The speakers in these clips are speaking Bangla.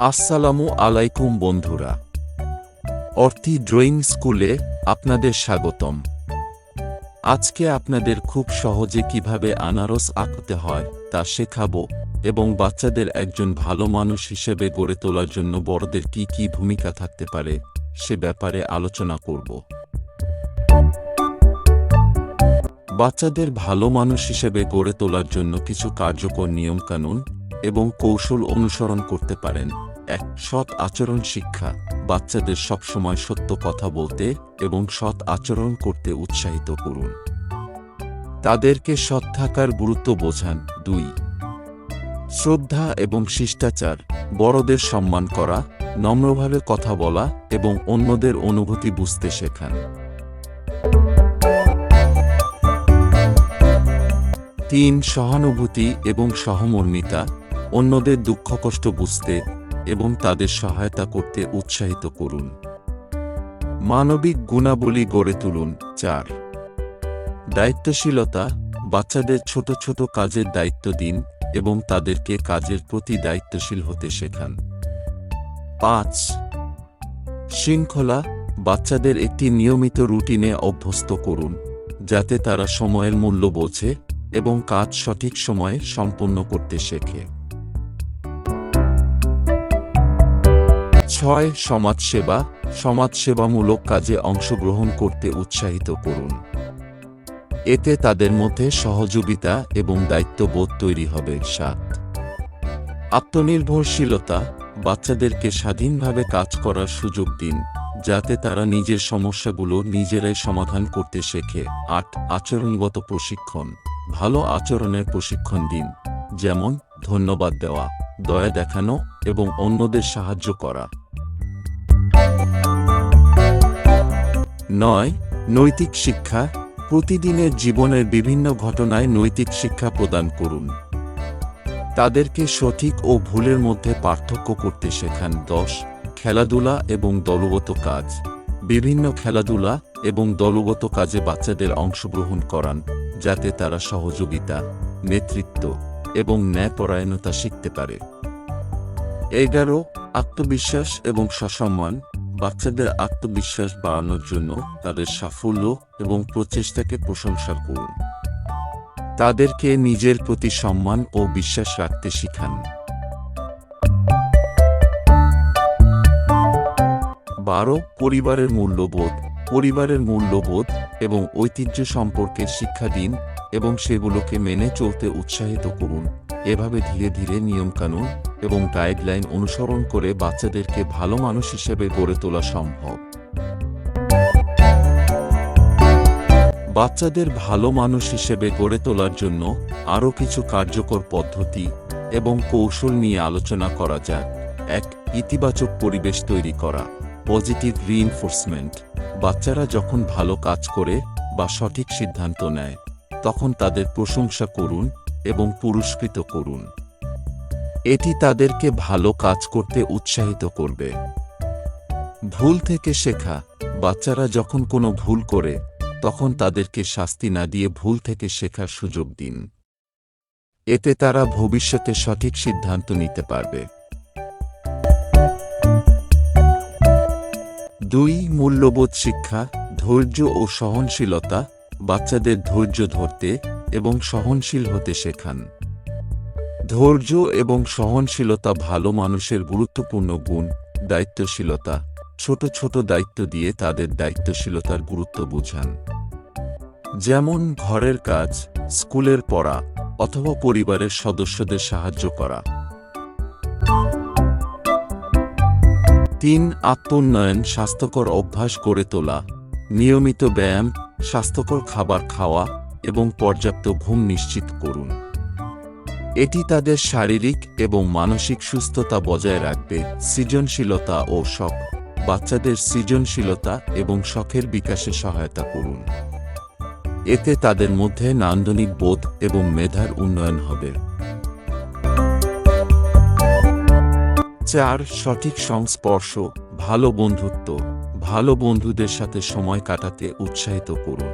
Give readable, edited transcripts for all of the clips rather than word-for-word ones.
আসসালামু আলাইকুম বন্ধুরা, অর্থি ড্রয়িং স্কুলে আপনাদের স্বাগতম। আজকে আপনাদের খুব সহজে কিভাবে আনারস আঁকতে হয় তা শেখাবো এবং বাচ্চাদের একজন ভালো মানুষ হিসেবে গড়ে তোলার জন্য বড়দের কি কি ভূমিকা থাকতে পারে সে ব্যাপারে আলোচনা করব। বাচ্চাদের ভালো মানুষ হিসেবে গড়ে তোলার জন্য কিছু কার্যকর নিয়মকানুন এবং কৌশল অনুসরণ করতে পারেন। ১. সৎ আচরণ শিক্ষা। বাচ্চাদের সবসময় সত্য কথা বলতে এবং সৎ আচরণ করতে উৎসাহিত করুন। তাদেরকে সৎ থাকার গুরুত্ব বোঝান। ২. শ্রদ্ধা এবং শিষ্টাচার। বড়দের সম্মান করা, নম্রভাবে কথা বলা এবং অন্যদের অনুভূতি বুঝতে শেখান। ৩. সহানুভূতি এবং সহমর্মিতা। অন্যদের দুঃখ কষ্ট বুঝতে এবং তাদের সহায়তা করতে উৎসাহিত করুন। মানবিক গুণাবলী গড়ে তুলুন। ৪. দায়িত্বশীলতা। বাচ্চাদের ছোট ছোট কাজের দায়িত্ব দিন এবং তাদেরকে কাজের প্রতি দায়িত্বশীল হতে শেখান। ৫. শৃঙ্খলা। বাচ্চাদের একটি নিয়মিত রুটিনে অভ্যস্ত করুন যাতে তারা সময়ের মূল্য বোঝে এবং কাজ সঠিক সময়ে সম্পন্ন করতে শেখে। ৬. সমাজসেবা। সমাজসেবামূলক কাজে অংশগ্রহণ করতে উৎসাহিত করুন। এতে তাদের মধ্যে সহযোগিতা এবং দায়িত্ববোধ তৈরি হবে। ৭. আত্মনির্ভরশীলতা। বাচ্চাদেরকে স্বাধীনভাবে কাজ করার সুযোগ দিন যাতে তারা নিজের সমস্যাগুলো নিজেরাই সমাধান করতে শেখে। ৮. আচরণগত প্রশিক্ষণ। ভালো আচরণের প্রশিক্ষণ দিন, যেমন ধন্যবাদ দেওয়া, দয়া দেখানো এবং অন্যদের সাহায্য করা। ৯. নৈতিক শিক্ষা। প্রতিদিনের জীবনের বিভিন্ন ঘটনায় নৈতিক শিক্ষা প্রদান করুন। তাদেরকে সঠিক ও ভুলের মধ্যে পার্থক্য করতে শেখান। ১০. খেলাধুলা এবং দলগত কাজ। বিভিন্ন খেলাধুলা এবং দলগত কাজে বাচ্চাদের অংশগ্রহণ করান যাতে তারা সহযোগিতা, নেতৃত্ব এবং ন্যায়পরায়ণতা শিখতে পারে। ১১. আত্মবিশ্বাস এবং সসম্মান। বাচ্চাদের আত্মবিশ্বাস বাড়ানোর জন্য তাদের সাফল্য এবং প্রচেষ্টাকে প্রশংসা করুন। তাদেরকে নিজের প্রতি সম্মান ও বিশ্বাস রাখতে শিখান। ১২. পরিবারের মূল্যবোধ। পরিবারের মূল্যবোধ এবং ঐতিহ্য সম্পর্কে শিক্ষা দিন এবং সেগুলোকে মেনে চলতে উৎসাহিত করুন। এভাবে ধীরে ধীরে নিয়মকানুন এবং গাইডলাইন অনুসরণ করে বাচ্চাদেরকে ভালো মানুষ হিসেবে গড়ে তোলা সম্ভব। বাচ্চাদের ভালো মানুষ হিসেবে গড়ে তোলার জন্য আরও কিছু কার্যকর পদ্ধতি এবং কৌশল নিয়ে আলোচনা করা যাক। ১. ইতিবাচক পরিবেশ তৈরি করা। Positive reinforcement. বাচ্চারা যখন ভালো কাজ করে বা সঠিক সিদ্ধান্ত নেয় তখন তাদের প্রশংসা করুন এবং পুরস্কৃত করুন। এটি তাদেরকে ভালো কাজ করতে উৎসাহিত করবে। ভুল থেকে শেখা। বাচ্চারা যখন কোনো ভুল করে তখন তাদেরকে শাস্তি না দিয়ে ভুল থেকে শেখার সুযোগ দিন। এতে তারা ভবিষ্যতে সঠিক সিদ্ধান্ত নিতে পারবে। ২. মূল্যবোধ শিক্ষা। ধৈর্য ও সহনশীলতা। বাচ্চাদের ধৈর্য ধরতে এবং সহনশীল হতে শেখান। ধৈর্য এবং সহনশীলতা ভালো মানুষের গুরুত্বপূর্ণ গুণ। দায়িত্বশীলতা। ছোট ছোট দায়িত্ব দিয়ে তাদের দায়িত্বশীলতার গুরুত্ব বোঝান, যেমন ঘরের কাজ, স্কুলের পড়া অথবা পরিবারের সদস্যদের সাহায্য করা। ৩. আত্মোন্নয়ন। স্বাস্থ্যকর অভ্যাস গড়ে তোলা। নিয়মিত ব্যায়াম, স্বাস্থ্যকর খাবার খাওয়া এবং পর্যাপ্ত ঘুম নিশ্চিত করুন। এটি তাদের শারীরিক এবং মানসিক সুস্থতা বজায় রাখবে। সৃজনশীলতা ও শখ। বাচ্চাদের সৃজনশীলতা এবং শখের বিকাশে সহায়তা করুন। এতে তাদের মধ্যে নান্দনিক বোধ এবং মেধার উন্নয়ন হবে। ৪. সঠিক সংস্পর্শ। ভালো বন্ধুত্ব। ভালো বন্ধুদের সাথে সময় কাটাতে উৎসাহিত করুন।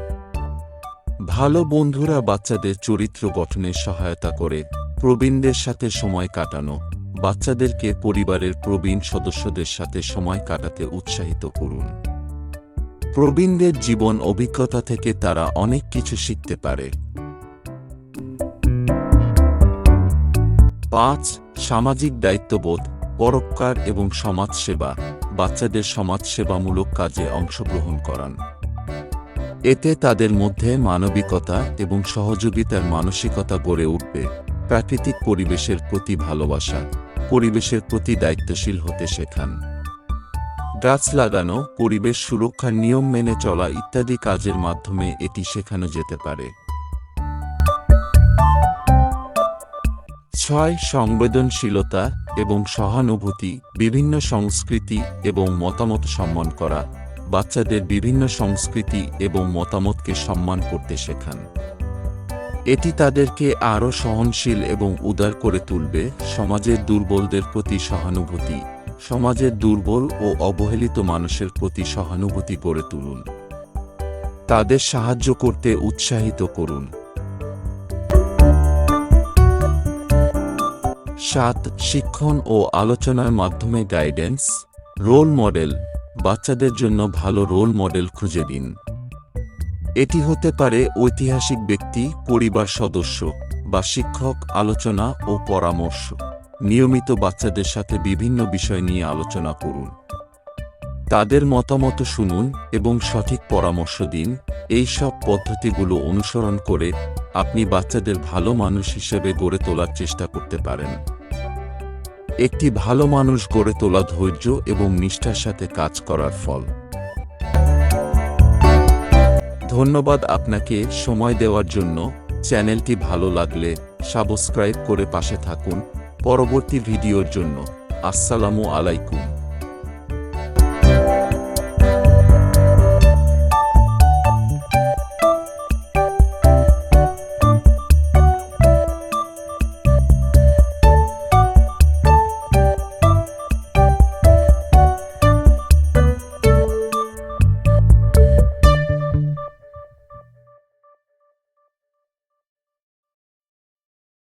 ভালো বন্ধুরা বাচ্চাদের চরিত্র গঠনে সহায়তা করে। প্রবীণদের সাথে সময় কাটানো, বাচ্চাদেরকে পরিবারের প্রবীণ সদস্যদের সাথে সময় কাটাতে উৎসাহিত করুন। প্রবীণদের জীবন অভিজ্ঞতা থেকে তারা অনেক কিছু শিখতে পারে। 5. সামাজিক দায়িত্ববোধ, পরোপকার এবং সমাজসেবা। বাচ্চাদের সমাজসেবামূলক কাজে অংশগ্রহণ করান। এতে তাদের মধ্যে মানবিকতা এবং সহযোগিতার মানসিকতা গড়ে উঠবে। প্রাকৃতিক পরিবেশের প্রতি ভালোবাসা, পরিবেশের প্রতি দায়িত্বশীল হতে শেখান। গাছ লাগানো, পরিবেশ সুরক্ষার নিয়ম মেনে চলা ইত্যাদি কাজের মাধ্যমে এটি শেখানো যেতে পারে। 6. সংবেদনশীলতা এবং সহানুভূতি, বিভিন্ন সংস্কৃতি এবং মতামত সম্মান করা। বাচ্চাদের বিভিন্ন সংস্কৃতি এবং মতামতকে সম্মান করতে শেখান। এটি তাদেরকে আরও সহনশীল এবং উদার করে তুলবে। সমাজের দুর্বলদের প্রতি সহানুভূতি, সমাজের দুর্বল ও অবহেলিত মানুষের প্রতি সহানুভূতি গড়ে তুলুন। তাদের সাহায্য করতে উৎসাহিত করুন। 7. শিক্ষণ ও আলোচনার মাধ্যমে গাইডেন্স, রোল মডেল। বাচ্চাদের জন্য ভালো রোল মডেল খুঁজে দিন। এটি হতে পারে ঐতিহাসিক ব্যক্তি, পরিবার সদস্য বা শিক্ষক। আলোচনা ও পরামর্শ, নিয়মিত বাচ্চাদের সাথে বিভিন্ন বিষয় নিয়ে আলোচনা করুন। তাদের মতামত শুনুন এবং সঠিক পরামর্শ দিন। এই সব পদ্ধতিগুলো অনুসরণ করে আপনি বাচ্চাদের ভালো মানুষ হিসেবে গড়ে তোলার চেষ্টা করতে পারেন। একটি ভালো মানুষ গড়ে তোলা ধৈর্য এবং নিষ্ঠার সাথে কাজ করার ফল। ধন্যবাদ আপনাকে সময় দেওয়ার জন্য। চ্যানেলটি ভালো লাগলে সাবস্ক্রাইব করে পাশে থাকুন। পরবর্তী ভিডিওর জন্য। আসসালামু আলাইকুম।